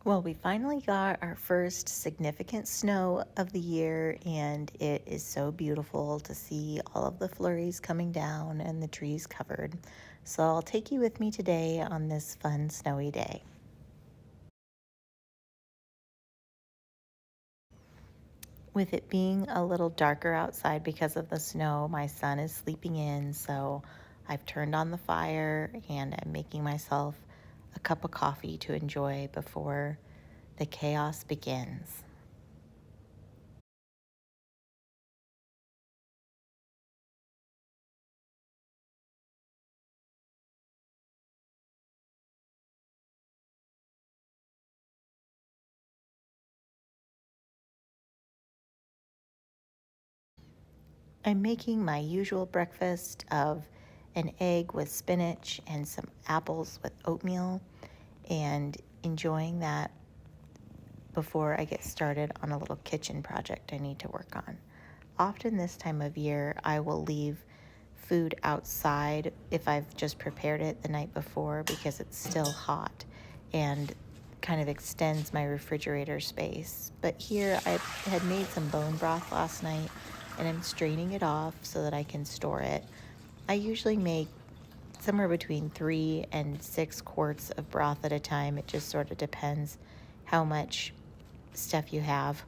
Well, we finally got our first significant snow of the year, and it is so beautiful to see all of the flurries coming down and the trees covered. So I'll take you with me today on this fun snowy day. With it being a little darker outside because of the snow, my son is sleeping in, so I've turned on the fire and I'm making myself a cup of coffee to enjoy before the chaos begins. I'm making my usual breakfast of an egg with spinach and some apples with oatmeal and enjoying that before I get started on a little kitchen project I need to work on. Often this time of year, I will leave food outside if I've just prepared it the night before because it's still hot and kind of extends my refrigerator space. But here I had made some bone broth last night and I'm straining it off so that I can store it. I usually make somewhere between 3 and 6 quarts of broth at a time. It just sort of depends how much stuff you have.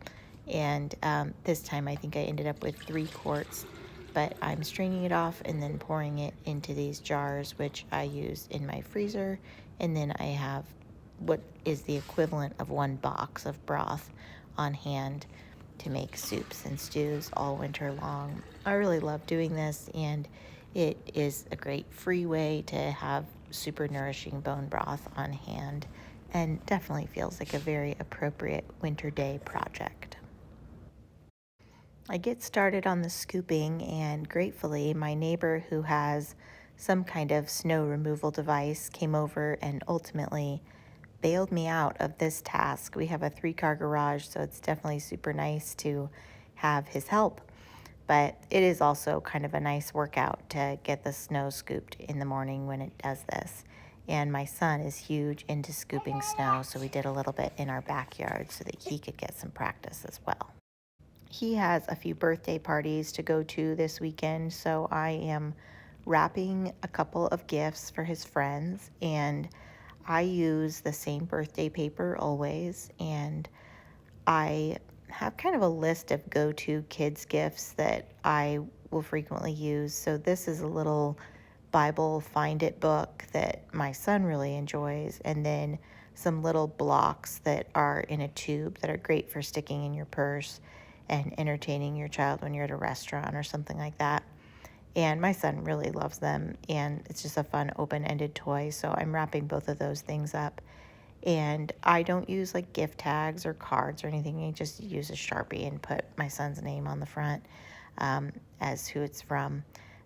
And this time I think I ended up with 3 quarts, but I'm straining it off and then pouring it into these jars, which I use in my freezer. And then I have what is the equivalent of 1 box of broth on hand to make soups and stews all winter long. I really love doing this, and it is a great free way to have super nourishing bone broth on hand and definitely feels like a very appropriate winter day project. I get started on the scooping, and gratefully, my neighbor who has some kind of snow removal device came over and ultimately bailed me out of this task. We have a 3-car garage, so it's definitely super nice to have his help. But it is also kind of a nice workout to get the snow scooped in the morning when it does this. And my son is huge into scooping snow, so we did a little bit in our backyard so that he could get some practice as well. He has a few birthday parties to go to this weekend, so I am wrapping a couple of gifts for his friends, and I use the same birthday paper always, and I have kind of a list of go-to kids gifts that I will frequently use. So this is a little Bible Find It book that my son really enjoys, and then some little blocks that are in a tube that are great for sticking in your purse and entertaining your child when you're at a restaurant or something like that. And my son really loves them, and it's just a fun open-ended toy. So I'm wrapping both of those things up. And I don't use like gift tags or cards or anything. I just use a Sharpie and put my son's name on the front as who it's from.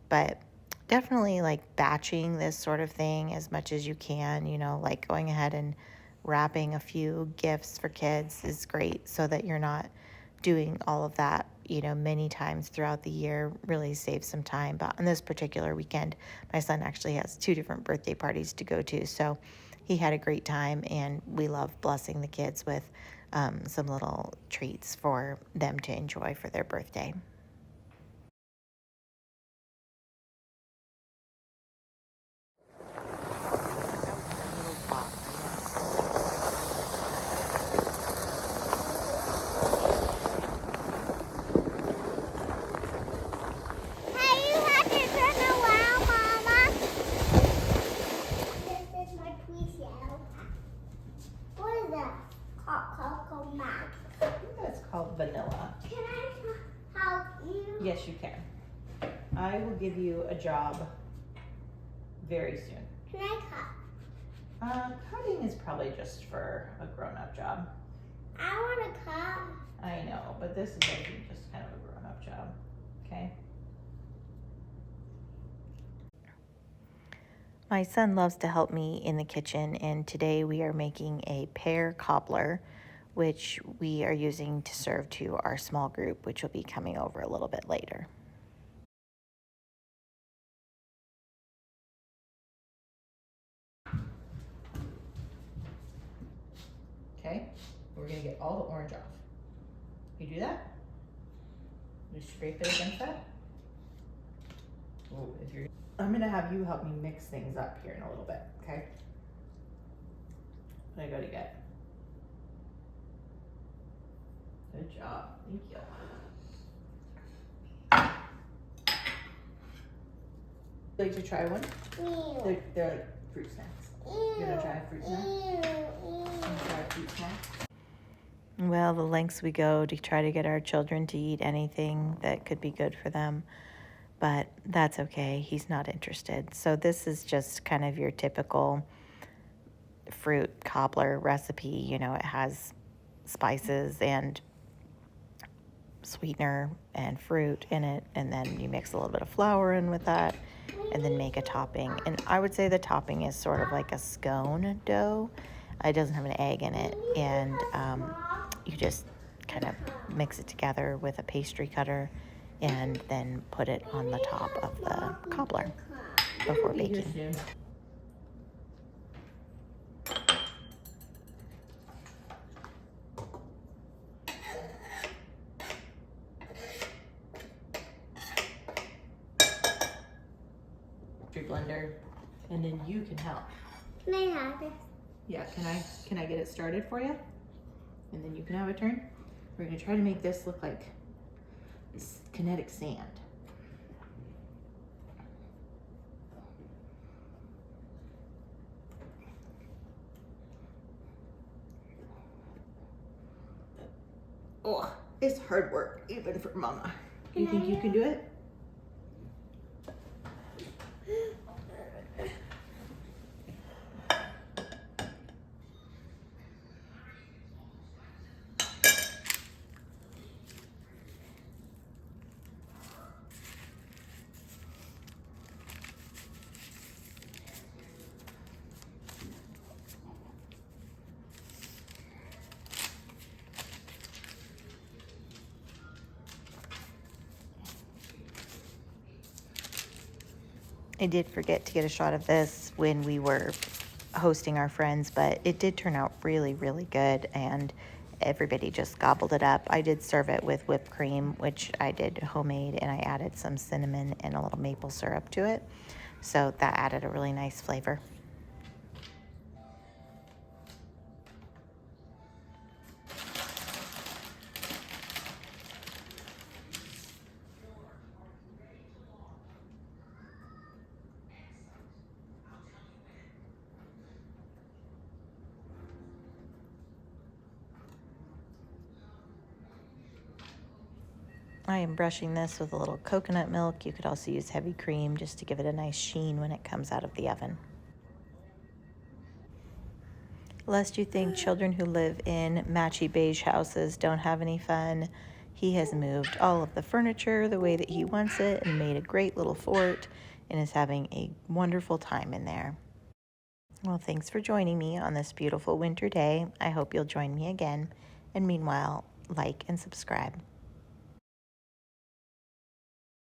But definitely like batching this sort of thing as much as you can, like going ahead and wrapping a few gifts for kids is great so that you're not doing all of that, many times throughout the year. Really saves some time. But on this particular weekend, my son actually has 2 different birthday parties to go to. So he had a great time, and we love blessing the kids with some little treats for them to enjoy for their birthday. Hey, you have to turn around, Mama. This is my pre-show. What is that? Cocoa Mac. That's called vanilla. Can I help you? Yes, you can. I will give you a job very soon. Can I cut? Cutting is probably just for a grown-up job. I want to cut. I know, but this is I think just kind of a grown-up job. Okay. My son loves to help me in the kitchen, and today we are making a pear cobbler, which we are using to serve to our small group, which will be coming over a little bit later. okay? We're gonna get all the orange off. You do that? You scrape it against that? Ooh, if you're... I'm gonna have you help me mix things up here in a little bit, okay? What I go to get? Good job, thank you. Like to try one? Ew. They're like fruit snacks. You gonna try a fruit snack? Try a fruit snack? Well, the lengths we go to try to get our children to eat anything that could be good for them, but that's okay. He's not interested. So this is just kind of your typical fruit cobbler recipe. You know, it has spices and sweetener and fruit in it, and then you mix a little bit of flour in with that, and then make a topping. And I would say the topping is sort of like a scone dough. It doesn't have an egg in it, and you just kind of mix it together with a pastry cutter and then put it on the top of the cobbler before baking. Blender, and then you can help. Can I have this? Yeah, can I get it started for you? And then you can have a turn. We're gonna try to make this look like kinetic sand. Oh, it's hard work, even for Mama. You think you can do it? I did forget to get a shot of this when we were hosting our friends, but it did turn out really, really good, and everybody just gobbled it up. I did serve it with whipped cream, which I did homemade, and I added some cinnamon and a little maple syrup to it. So that added a really nice flavor. I am brushing this with a little coconut milk. You could also use heavy cream just to give it a nice sheen when it comes out of the oven. Lest you think children who live in matchy beige houses don't have any fun, he has moved all of the furniture the way that he wants it and made a great little fort and is having a wonderful time in there. Well, thanks for joining me on this beautiful winter day. I hope you'll join me again. And meanwhile, like and subscribe.